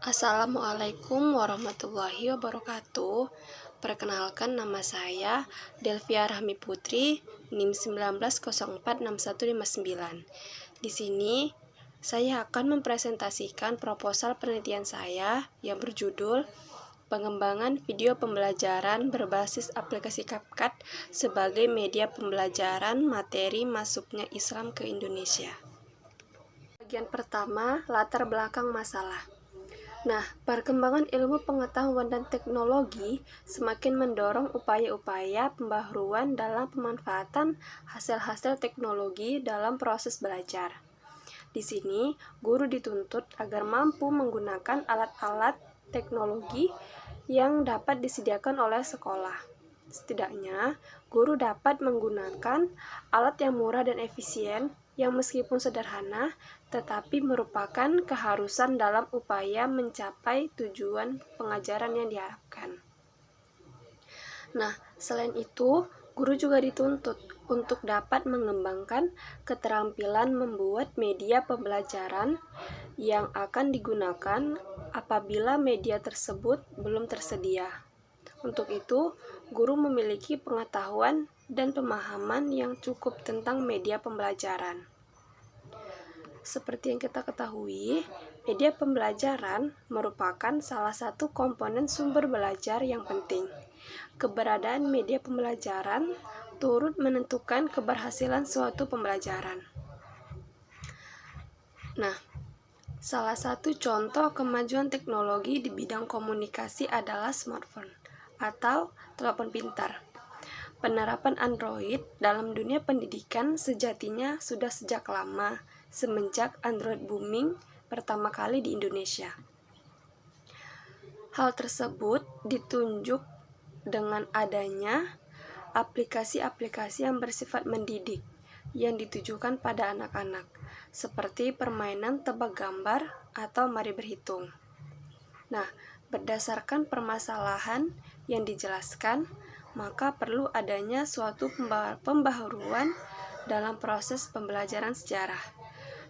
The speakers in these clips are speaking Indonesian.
Assalamualaikum warahmatullahi wabarakatuh. Perkenalkan, nama saya Delvia Rahmi Putri, NIM 19046159. Di sini saya akan mempresentasikan proposal penelitian saya yang berjudul Pengembangan Video Pembelajaran Berbasis Aplikasi CapCut sebagai Media Pembelajaran Materi Masuknya Islam ke Indonesia. Bagian pertama, latar belakang masalah. Nah, perkembangan ilmu pengetahuan dan teknologi semakin mendorong upaya-upaya pembaharuan dalam pemanfaatan hasil-hasil teknologi dalam proses belajar. Di sini, guru dituntut agar mampu menggunakan alat-alat teknologi yang dapat disediakan oleh sekolah. Setidaknya, guru dapat menggunakan alat yang murah dan efisien yang meskipun sederhana, tetapi merupakan keharusan dalam upaya mencapai tujuan pengajaran yang diharapkan. Nah, selain itu, guru juga dituntut untuk dapat mengembangkan keterampilan membuat media pembelajaran yang akan digunakan apabila media tersebut belum tersedia. Untuk itu, guru memiliki pengetahuan dan pemahaman yang cukup tentang media pembelajaran. Seperti yang kita ketahui, media pembelajaran merupakan salah satu komponen sumber belajar yang penting. Keberadaan media pembelajaran turut menentukan keberhasilan suatu pembelajaran. Nah, salah satu contoh kemajuan teknologi di bidang komunikasi adalah smartphone atau telepon pintar. Penerapan Android dalam dunia pendidikan sejatinya sudah sejak lama, semenjak Android booming pertama kali di Indonesia. Hal tersebut ditunjuk dengan adanya aplikasi-aplikasi yang bersifat mendidik, yang ditujukan pada anak-anak, seperti permainan tebak gambar atau mari berhitung. Nah, berdasarkan permasalahan yang dijelaskan, maka perlu adanya suatu pembaharuan dalam proses pembelajaran sejarah.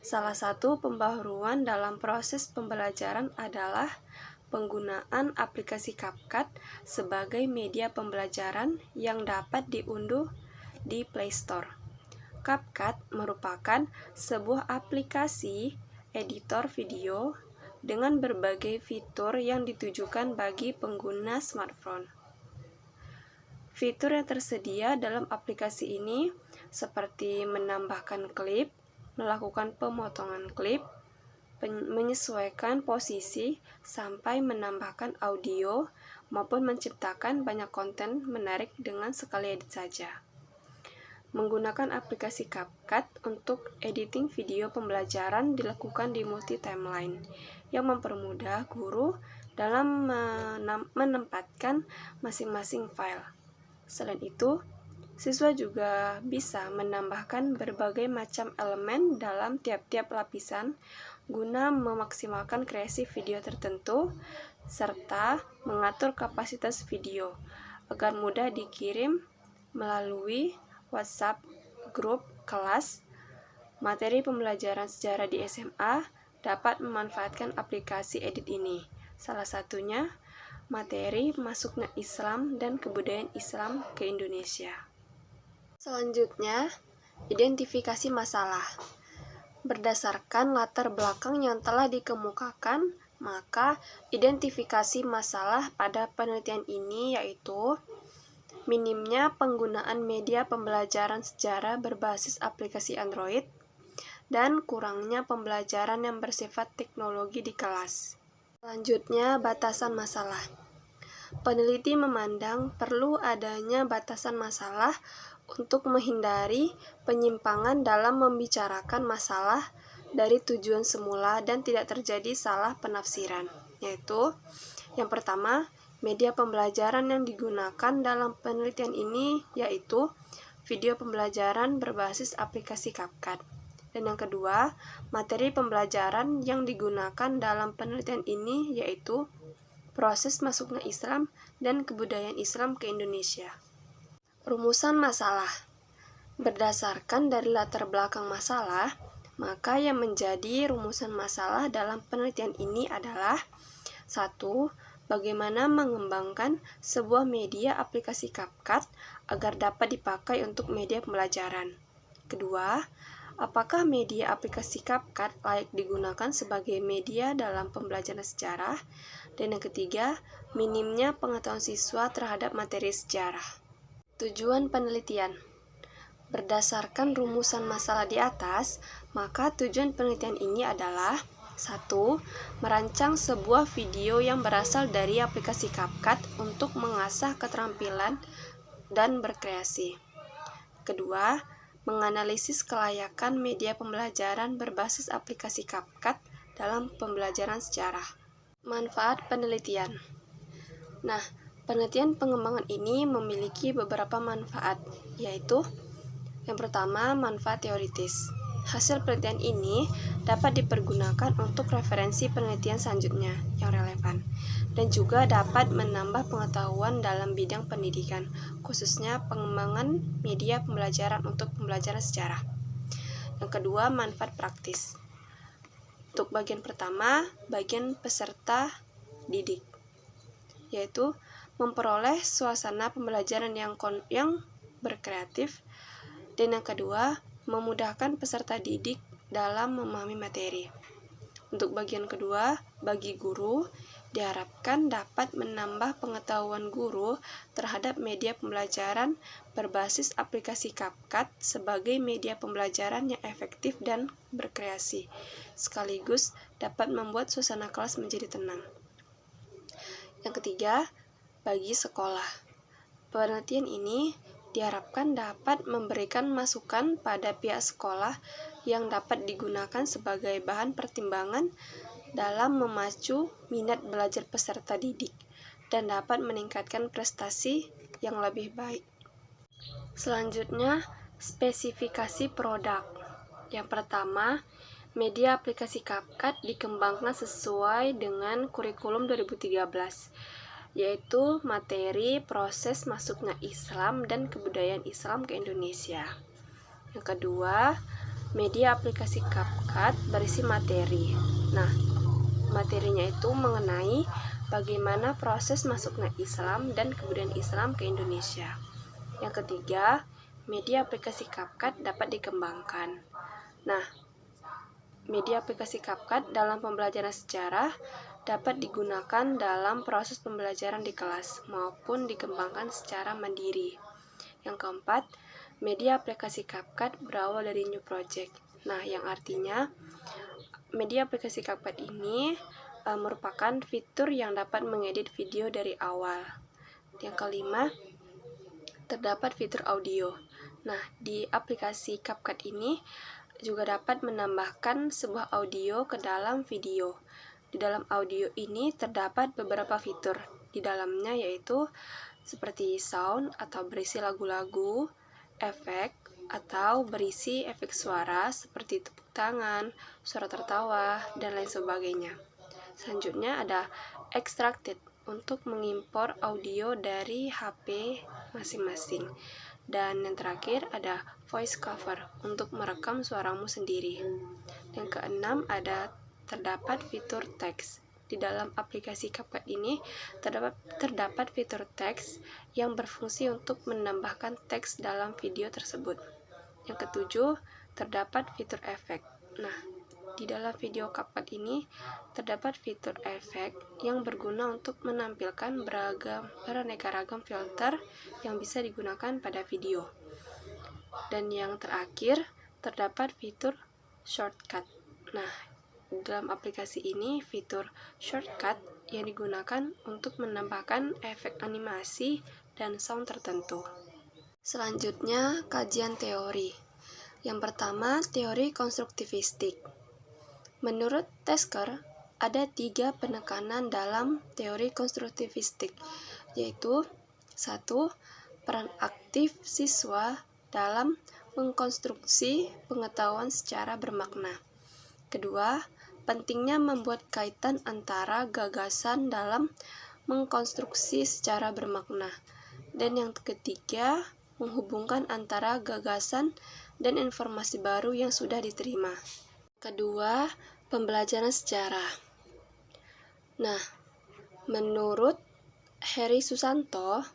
Salah satu pembaharuan dalam proses pembelajaran adalah penggunaan aplikasi CapCut sebagai media pembelajaran yang dapat diunduh di Play Store. CapCut merupakan sebuah aplikasi editor video dengan berbagai fitur yang ditujukan bagi pengguna smartphone. Fitur yang tersedia dalam aplikasi ini seperti menambahkan klip, melakukan pemotongan klip, menyesuaikan posisi, sampai menambahkan audio, maupun menciptakan banyak konten menarik dengan sekali edit saja. Menggunakan aplikasi CapCut untuk editing video pembelajaran dilakukan di multi-timeline, yang mempermudah guru dalam menempatkan masing-masing file. Selain itu, siswa juga bisa menambahkan berbagai macam elemen dalam tiap-tiap lapisan guna memaksimalkan kreasi video tertentu, serta mengatur kapasitas video agar mudah dikirim melalui WhatsApp grup kelas. Materi pembelajaran sejarah di SMA dapat memanfaatkan aplikasi edit ini. Salah satunya materi masuknya Islam dan kebudayaan Islam ke Indonesia. Selanjutnya, identifikasi masalah. Berdasarkan latar belakang yang telah dikemukakan, maka identifikasi masalah pada penelitian ini yaitu minimnya penggunaan media pembelajaran sejarah berbasis aplikasi Android dan kurangnya pembelajaran yang bersifat teknologi di kelas. Selanjutnya, batasan masalah. Peneliti memandang perlu adanya batasan masalah untuk menghindari penyimpangan dalam membicarakan masalah dari tujuan semula dan tidak terjadi salah penafsiran, yaitu yang pertama, media pembelajaran yang digunakan dalam penelitian ini yaitu video pembelajaran berbasis aplikasi CapCut. Dan yang kedua, materi pembelajaran yang digunakan dalam penelitian ini yaitu proses masuknya Islam dan kebudayaan Islam ke Indonesia. Rumusan masalah. Berdasarkan dari latar belakang masalah, maka yang menjadi rumusan masalah dalam penelitian ini adalah 1. Bagaimana mengembangkan sebuah media aplikasi CapCut agar dapat dipakai untuk media pembelajaran. Kedua, apakah media aplikasi CapCut layak digunakan sebagai media dalam pembelajaran sejarah? Dan yang ketiga, minimnya pengetahuan siswa terhadap materi sejarah. Tujuan penelitian. Berdasarkan rumusan masalah di atas, maka tujuan penelitian ini adalah 1. Merancang sebuah video yang berasal dari aplikasi CapCut untuk mengasah keterampilan dan berkreasi. Kedua, menganalisis kelayakan media pembelajaran berbasis aplikasi CapCut dalam pembelajaran sejarah. Manfaat penelitian. Nah, penelitian pengembangan ini memiliki beberapa manfaat, yaitu yang pertama, manfaat teoritis. Hasil penelitian ini dapat dipergunakan untuk referensi penelitian selanjutnya yang relevan, dan juga dapat menambah pengetahuan dalam bidang pendidikan, khususnya pengembangan media pembelajaran untuk pembelajaran sejarah. Yang kedua, manfaat praktis. Untuk bagian pertama, bagian peserta didik, yaitu memperoleh suasana pembelajaran yang berkreatif, dan yang kedua, memudahkan peserta didik dalam memahami materi. Untuk bagian kedua, bagi guru, diharapkan dapat menambah pengetahuan guru terhadap media pembelajaran berbasis aplikasi CapCut sebagai media pembelajaran yang efektif dan berkreasi, sekaligus dapat membuat suasana kelas menjadi tenang. Yang ketiga, bagi sekolah. Penelitian ini diharapkan dapat memberikan masukan pada pihak sekolah yang dapat digunakan sebagai bahan pertimbangan dalam memacu minat belajar peserta didik dan dapat meningkatkan prestasi yang lebih baik. Selanjutnya, spesifikasi produk. Yang pertama, media aplikasi CapCut dikembangkan sesuai dengan kurikulum 2013, yaitu materi proses masuknya Islam dan kebudayaan Islam ke Indonesia. Yang kedua, media aplikasi CapCut berisi materi. Nah, materinya itu mengenai bagaimana proses masuknya Islam dan kebudayaan Islam ke Indonesia. Yang ketiga, media aplikasi CapCut dapat dikembangkan. Nah, media aplikasi CapCut dalam pembelajaran sejarah dapat digunakan dalam proses pembelajaran di kelas maupun dikembangkan secara mandiri. Yang keempat, media aplikasi CapCut berawal dari new project. Nah, yang artinya media aplikasi CapCut ini merupakan fitur yang dapat mengedit video dari awal. Yang kelima, terdapat fitur audio. Nah, di aplikasi CapCut ini juga dapat menambahkan sebuah audio ke dalam video. Di dalam audio ini terdapat beberapa fitur di dalamnya, yaitu seperti sound atau berisi lagu-lagu, efek atau berisi efek suara seperti tepuk tangan, suara tertawa, dan lain sebagainya. Selanjutnya ada extracted untuk mengimpor audio dari HP masing-masing. Dan yang terakhir ada voice cover untuk merekam suaramu sendiri. Yang keenam ada terdapat fitur teks. Di dalam aplikasi CapCut ini terdapat fitur teks yang berfungsi untuk menambahkan teks dalam video tersebut. Yang ketujuh, terdapat fitur efek. Nah, di dalam video CapCut ini terdapat fitur efek yang berguna untuk menampilkan beraneka ragam filter yang bisa digunakan pada video. Dan yang terakhir, terdapat fitur shortcut. Nah, dalam aplikasi ini fitur shortcut yang digunakan untuk menambahkan efek animasi dan sound tertentu. Selanjutnya, kajian teori. Yang pertama, teori konstruktivistik. Menurut Tasker, ada 3 penekanan dalam teori konstruktivistik, yaitu 1. Peran aktif siswa dalam mengkonstruksi pengetahuan secara bermakna. Kedua, pentingnya membuat kaitan antara gagasan dalam mengkonstruksi secara bermakna. Dan yang ketiga, menghubungkan antara gagasan dan informasi baru yang sudah diterima. Kedua, pembelajaran sejarah. Nah, Menurut Heri Susanto,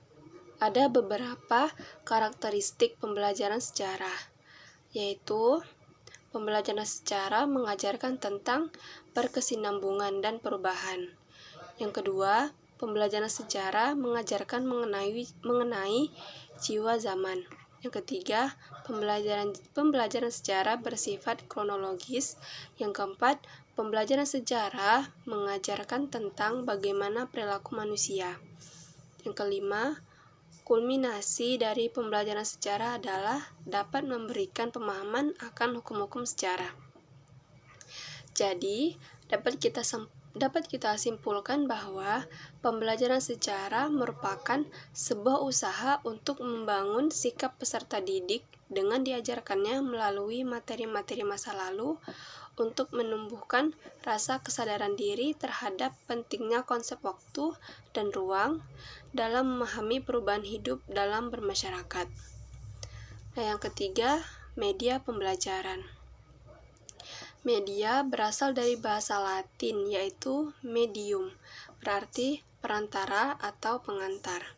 ada beberapa karakteristik pembelajaran sejarah, yaitu pembelajaran sejarah mengajarkan tentang berkesinambungan dan perubahan. Yang kedua, pembelajaran sejarah mengajarkan mengenai jiwa zaman. Yang ketiga, pembelajaran sejarah bersifat kronologis. Yang keempat, pembelajaran sejarah mengajarkan tentang bagaimana perilaku manusia. Yang kelima, kulminasi dari pembelajaran sejarah adalah dapat memberikan pemahaman akan hukum-hukum sejarah. Jadi, dapat kita simpulkan bahwa pembelajaran sejarah merupakan sebuah usaha untuk membangun sikap peserta didik dengan diajarkannya melalui materi-materi masa lalu untuk menumbuhkan rasa kesadaran diri terhadap pentingnya konsep waktu dan ruang dalam memahami perubahan hidup dalam bermasyarakat. Nah, yang ketiga, media pembelajaran. Media berasal dari bahasa Latin, yaitu medium, berarti perantara atau pengantar.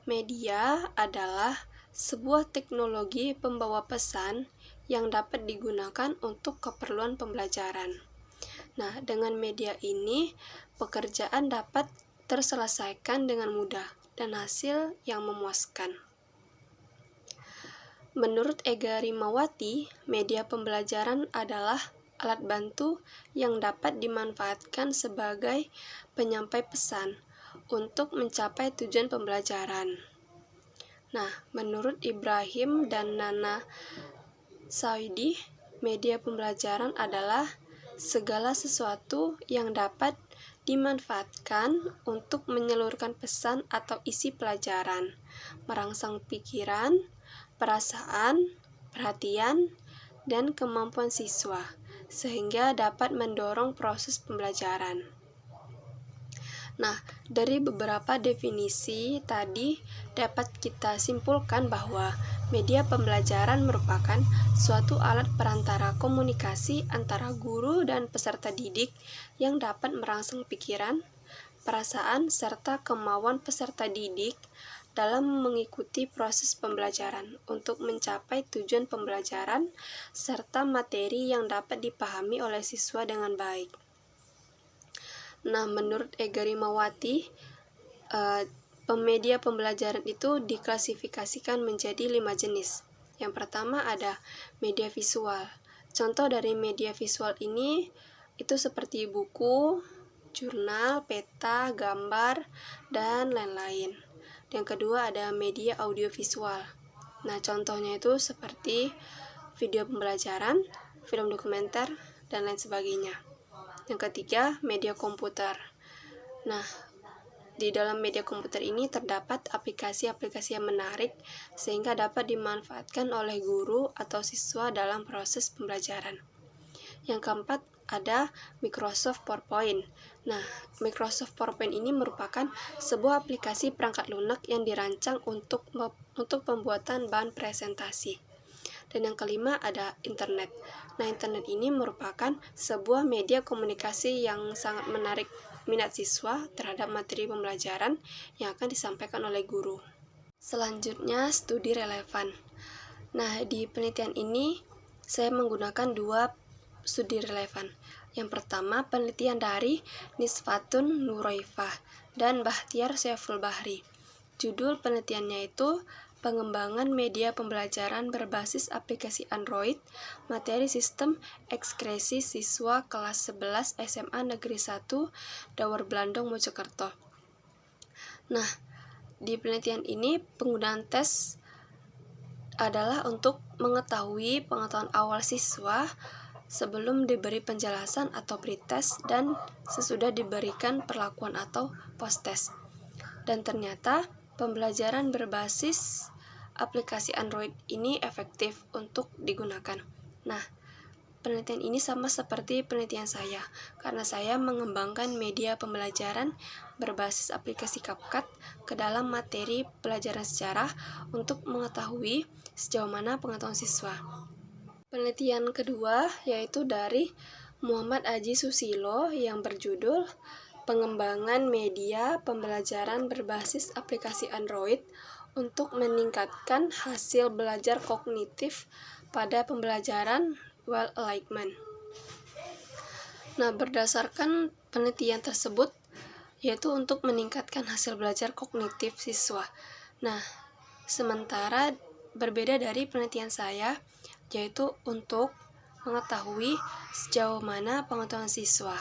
Media adalah sebuah teknologi pembawa pesan yang dapat digunakan untuk keperluan pembelajaran. Nah, dengan media ini, pekerjaan dapat terselesaikan dengan mudah dan hasil yang memuaskan. Menurut Ega Rimawati, media pembelajaran adalah alat bantu yang dapat dimanfaatkan sebagai penyampai pesan untuk mencapai tujuan pembelajaran. Nah, menurut Ibrahim dan Nana Saidi, media pembelajaran adalah segala sesuatu yang dapat dimanfaatkan untuk menyalurkan pesan atau isi pelajaran, merangsang pikiran, perasaan, perhatian, dan kemampuan siswa, sehingga dapat mendorong proses pembelajaran. Nah, dari beberapa definisi tadi dapat kita simpulkan bahwa media pembelajaran merupakan suatu alat perantara komunikasi antara guru dan peserta didik yang dapat merangsang pikiran, perasaan, serta kemauan peserta didik dalam mengikuti proses pembelajaran untuk mencapai tujuan pembelajaran serta materi yang dapat dipahami oleh siswa dengan baik. Nah, menurut Ega Rimawati, media pembelajaran itu diklasifikasikan menjadi 5 jenis. Yang pertama ada media visual. Contoh dari media visual ini itu seperti buku, jurnal, peta, gambar, dan lain-lain. Yang kedua ada media audiovisual. Nah, contohnya itu seperti video pembelajaran, film dokumenter, dan lain sebagainya. Yang ketiga, media komputer. Nah, di dalam media komputer ini terdapat aplikasi-aplikasi yang menarik sehingga dapat dimanfaatkan oleh guru atau siswa dalam proses pembelajaran. Yang keempat, ada Microsoft PowerPoint. Nah, Microsoft PowerPoint ini merupakan sebuah aplikasi perangkat lunak yang dirancang untuk pembuatan bahan presentasi. Dan yang kelima ada internet. Nah, internet ini merupakan sebuah media komunikasi yang sangat menarik minat siswa terhadap materi pembelajaran yang akan disampaikan oleh guru. Selanjutnya, studi relevan. Nah, di penelitian ini saya menggunakan 2 studi relevan. Yang pertama, penelitian dari Nisfatun Nuroifah dan Bahtiar Saiful Bahri. Judul penelitiannya itu pengembangan media pembelajaran berbasis aplikasi Android, materi sistem ekskresi siswa kelas 11 SMA Negeri 1 Dawer Blandong Mojokerto. Nah, di penelitian ini penggunaan tes adalah untuk mengetahui pengetahuan awal siswa sebelum diberi penjelasan atau pretest dan sesudah diberikan perlakuan atau post-test. Dan ternyata pembelajaran berbasis aplikasi Android ini efektif untuk digunakan. Nah, penelitian ini sama seperti penelitian saya, karena saya mengembangkan media pembelajaran berbasis aplikasi CapCut ke dalam materi pelajaran sejarah untuk mengetahui sejauh mana pengetahuan siswa. Penelitian kedua yaitu dari Muhammad Aji Susilo yang berjudul pengembangan media pembelajaran berbasis aplikasi Android untuk meningkatkan hasil belajar kognitif pada pembelajaran well alignment. Nah, berdasarkan penelitian tersebut, yaitu untuk meningkatkan hasil belajar kognitif siswa. Nah, sementara berbeda dari penelitian saya, yaitu untuk mengetahui sejauh mana pengetahuan siswa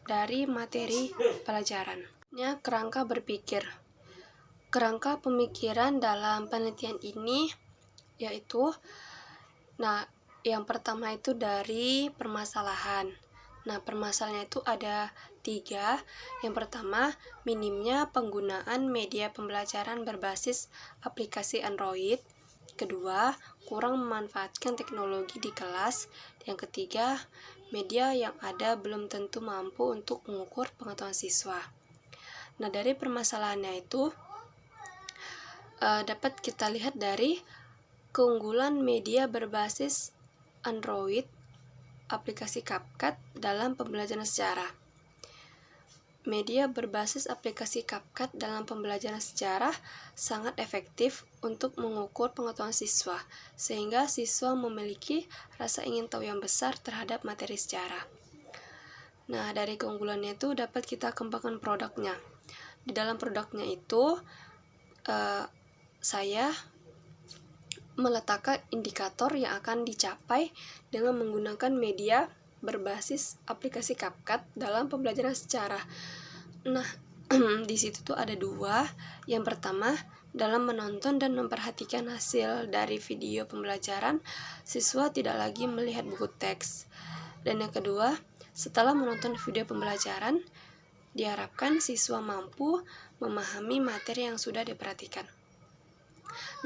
dari materi pelajaran. Kerangka berpikir. Kerangka pemikiran dalam penelitian ini yaitu, yang pertama itu dari permasalahan. Permasalahannya itu ada 3. Yang pertama, minimnya penggunaan media pembelajaran berbasis aplikasi Android. Kedua, kurang memanfaatkan teknologi di kelas. Yang ketiga, media yang ada belum tentu mampu untuk mengukur pengetahuan siswa. Dari permasalahannya itu dapat kita lihat dari keunggulan media berbasis Android aplikasi CapCut dalam pembelajaran sejarah. Media berbasis aplikasi CapCut dalam pembelajaran sejarah sangat efektif untuk mengukur pengetahuan siswa, sehingga siswa memiliki rasa ingin tahu yang besar terhadap materi sejarah. Dari keunggulannya itu dapat kita kembangkan produknya. Di dalam produknya itu, saya meletakkan indikator yang akan dicapai dengan menggunakan media berbasis aplikasi CapCut dalam pembelajaran sejarah. Di situ tuh ada 2. Yang pertama, dalam menonton dan memperhatikan hasil dari video pembelajaran, siswa tidak lagi melihat buku teks. Dan yang kedua, setelah menonton video pembelajaran, diharapkan siswa mampu memahami materi yang sudah diperhatikan.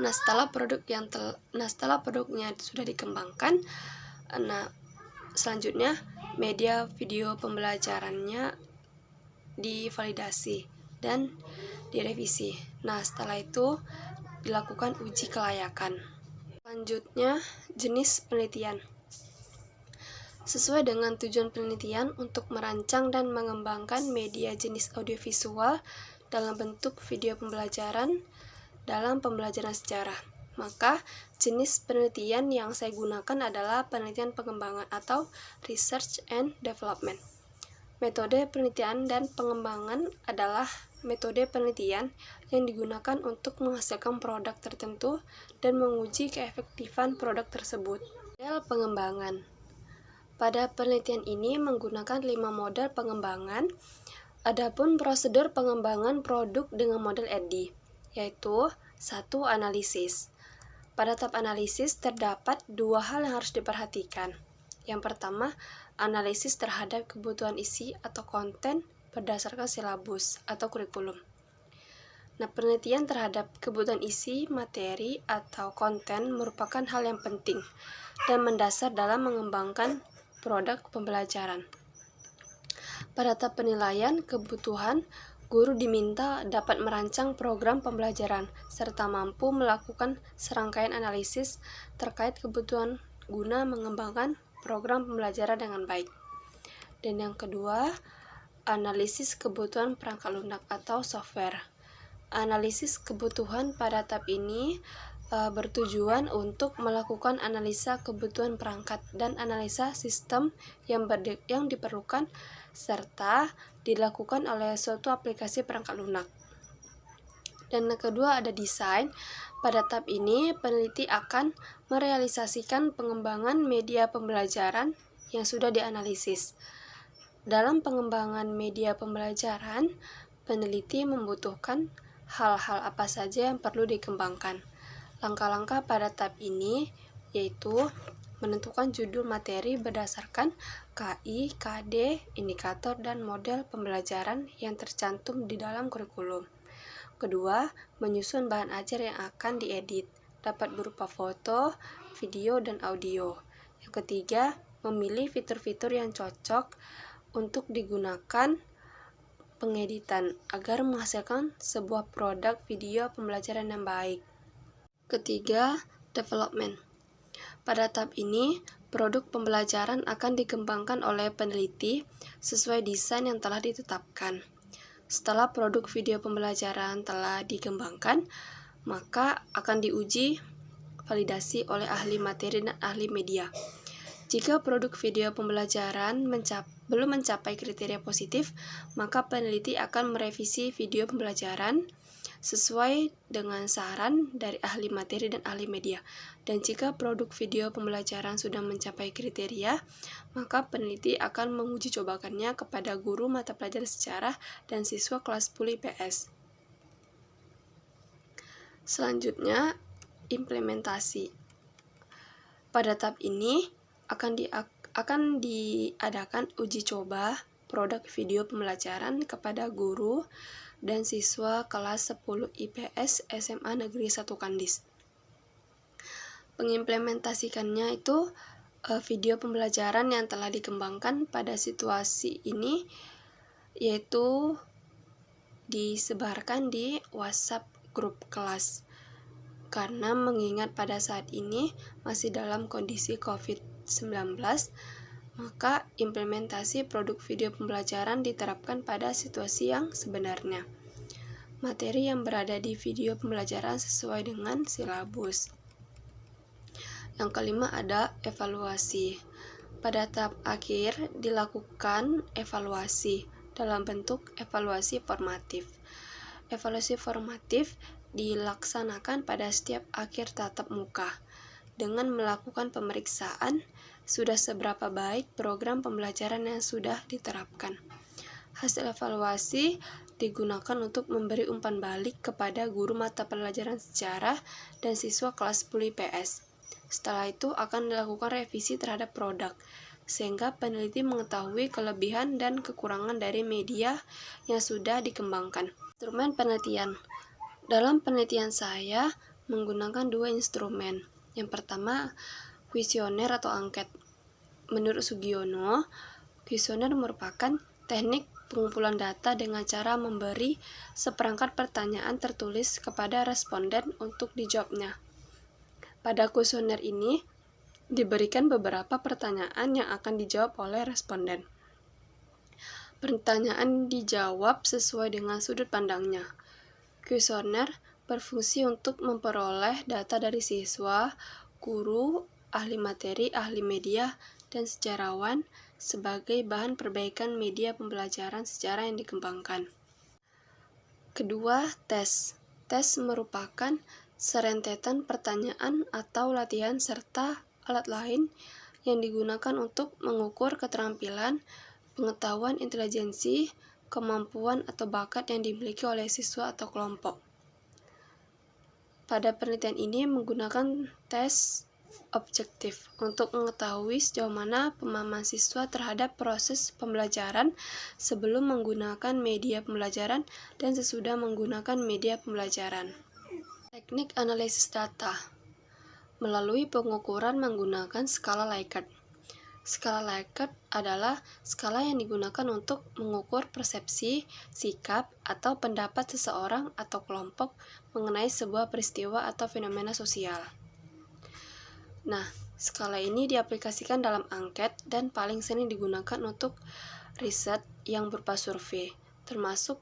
Setelah produknya sudah dikembangkan, selanjutnya media video pembelajarannya divalidasi dan direvisi. Setelah itu dilakukan uji kelayakan. Selanjutnya, jenis penelitian. Sesuai dengan tujuan penelitian untuk merancang dan mengembangkan media jenis audiovisual dalam bentuk video pembelajaran dalam pembelajaran sejarah, maka jenis penelitian yang saya gunakan adalah penelitian pengembangan atau research and development. Metode penelitian dan pengembangan adalah metode penelitian yang digunakan untuk menghasilkan produk tertentu dan menguji keefektifan produk tersebut. Model pengembangan. Pada penelitian ini menggunakan 5 model pengembangan. Adapun prosedur pengembangan produk dengan model EDDI, yaitu 1. Analisis. Pada tahap analisis terdapat 2 hal yang harus diperhatikan. Yang pertama, analisis terhadap kebutuhan isi atau konten berdasarkan silabus atau kurikulum. Penelitian terhadap kebutuhan isi, materi, atau konten merupakan hal yang penting dan mendasar dalam mengembangkan produk pembelajaran. Pada tahap penilaian kebutuhan, guru diminta dapat merancang program pembelajaran serta mampu melakukan serangkaian analisis terkait kebutuhan guna mengembangkan program pembelajaran dengan baik. Dan yang kedua, analisis kebutuhan perangkat lunak atau software. Analisis kebutuhan pada tahap ini bertujuan untuk melakukan analisa kebutuhan perangkat dan analisa sistem yang diperlukan serta dilakukan oleh suatu aplikasi perangkat lunak. Dan yang kedua ada desain. Pada tahap ini, peneliti akan merealisasikan pengembangan media pembelajaran yang sudah dianalisis. Dalam pengembangan media pembelajaran, peneliti membutuhkan hal-hal apa saja yang perlu dikembangkan. Langkah-langkah pada tahap ini yaitu menentukan judul materi berdasarkan KI, KD, indikator, dan model pembelajaran yang tercantum di dalam kurikulum. Kedua, menyusun bahan ajar yang akan diedit, dapat berupa foto, video, dan audio. Yang ketiga, memilih fitur-fitur yang cocok untuk digunakan pengeditan agar menghasilkan sebuah produk video pembelajaran yang baik. Ketiga, development. Pada tahap ini, Produk pembelajaran akan dikembangkan oleh peneliti sesuai desain yang telah ditetapkan. Setelah produk video pembelajaran telah dikembangkan, maka akan diuji validasi oleh ahli materi dan ahli media. Jika produk video pembelajaran belum mencapai kriteria positif, maka peneliti akan merevisi video pembelajaran sesuai dengan saran dari ahli materi dan ahli media. Dan jika produk video pembelajaran sudah mencapai kriteria, maka peneliti akan menguji cobakannya kepada guru mata pelajaran sejarah dan siswa kelas 10 IPS. Selanjutnya, implementasi. Pada tahap ini akan diadakan uji coba produk video pembelajaran kepada guru dan siswa kelas 10 IPS SMA Negeri 1 Kandis. Pengimplementasikannya itu video pembelajaran yang telah dikembangkan pada situasi ini, yaitu disebarkan di WhatsApp grup kelas. Karena mengingat pada saat ini masih dalam kondisi COVID-19, maka implementasi produk video pembelajaran diterapkan pada situasi yang sebenarnya. Materi yang berada di video pembelajaran sesuai dengan silabus. Yang kelima ada evaluasi. Pada tahap akhir dilakukan evaluasi dalam bentuk evaluasi formatif. Evaluasi formatif dilaksanakan pada setiap akhir tatap muka dengan melakukan pemeriksaan sudah seberapa baik program pembelajaran yang sudah diterapkan. Hasil evaluasi digunakan untuk memberi umpan balik kepada guru mata pelajaran sejarah dan siswa kelas 10 IPS. Setelah itu akan dilakukan revisi terhadap produk, sehingga peneliti mengetahui kelebihan dan kekurangan dari media yang sudah dikembangkan. Instrumen penelitian. Dalam penelitian saya menggunakan 2 instrumen. Yang pertama, kuesioner atau angket. Menurut Sugiono, kuesioner merupakan teknik pengumpulan data dengan cara memberi seperangkat pertanyaan tertulis kepada responden untuk dijawabnya. Pada kuesioner ini, diberikan beberapa pertanyaan yang akan dijawab oleh responden. Pertanyaan dijawab sesuai dengan sudut pandangnya. Kuesioner berfungsi untuk memperoleh data dari siswa, guru, ahli materi, ahli media, dan sejarawan sebagai bahan perbaikan media pembelajaran sejarah yang dikembangkan. Kedua, tes. Tes merupakan serentetan pertanyaan atau latihan serta alat lain yang digunakan untuk mengukur keterampilan, pengetahuan, intelijensi, kemampuan atau bakat yang dimiliki oleh siswa atau kelompok. Pada penelitian ini menggunakan tes objektif untuk mengetahui sejauh mana pemahaman siswa terhadap proses pembelajaran sebelum menggunakan media pembelajaran dan sesudah menggunakan media pembelajaran. Teknik analisis data melalui pengukuran menggunakan skala Likert. Skala Likert adalah skala yang digunakan untuk mengukur persepsi, sikap, atau pendapat seseorang atau kelompok mengenai sebuah peristiwa atau fenomena sosial. Nah, skala ini diaplikasikan dalam angket dan paling sering digunakan untuk riset yang berupa survei, termasuk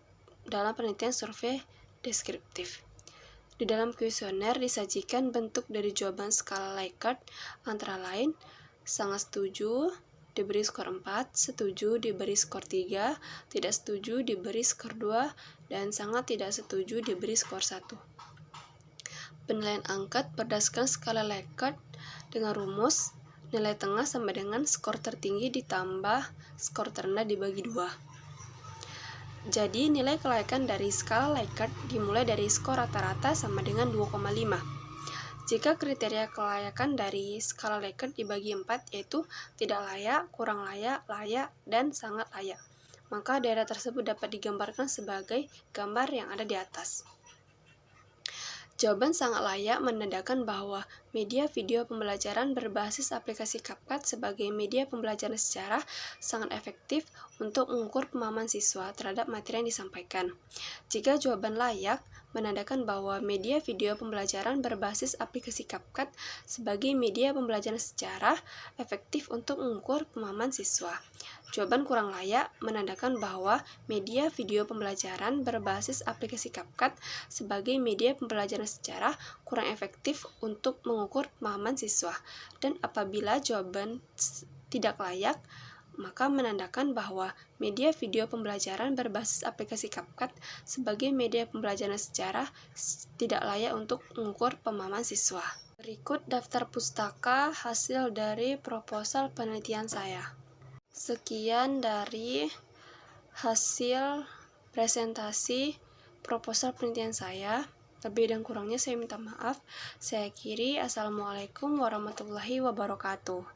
dalam penelitian survei deskriptif. Di dalam kuesioner disajikan bentuk dari jawaban skala Likert, antara lain sangat setuju diberi skor 4, setuju diberi skor 3, tidak setuju diberi skor 2, dan sangat tidak setuju diberi skor 1. Penilaian angket berdasarkan skala Likert dengan rumus nilai tengah sama dengan skor tertinggi ditambah skor terendah dibagi 2. Jadi nilai kelayakan dari skala Likert dimulai dari skor rata-rata sama dengan 2,5. Jika kriteria kelayakan dari skala Likert dibagi 4, yaitu tidak layak, kurang layak, layak, dan sangat layak, maka daerah tersebut dapat digambarkan sebagai gambar yang ada di atas. Jawaban sangat layak menandakan bahwa media video pembelajaran berbasis aplikasi CapCut sebagai media pembelajaran sejarah sangat efektif untuk mengukur pemahaman siswa terhadap materi yang disampaikan. Jika jawaban layak, menandakan bahwa media video pembelajaran berbasis aplikasi CapCut sebagai media pembelajaran secara efektif untuk mengukur pemahaman siswa. Jawaban kurang layak menandakan bahwa media video pembelajaran berbasis aplikasi CapCut sebagai media pembelajaran secara kurang efektif untuk mengukur pemahaman siswa. Dan apabila jawaban tidak layak, maka menandakan bahwa media video pembelajaran berbasis aplikasi CapCut sebagai media pembelajaran secara tidak layak untuk mengukur pemahaman siswa. Berikut daftar pustaka hasil dari proposal penelitian saya. Sekian dari hasil presentasi proposal penelitian saya. Lebih dan kurangnya saya minta maaf. Saya akhiri. Assalamualaikum warahmatullahi wabarakatuh.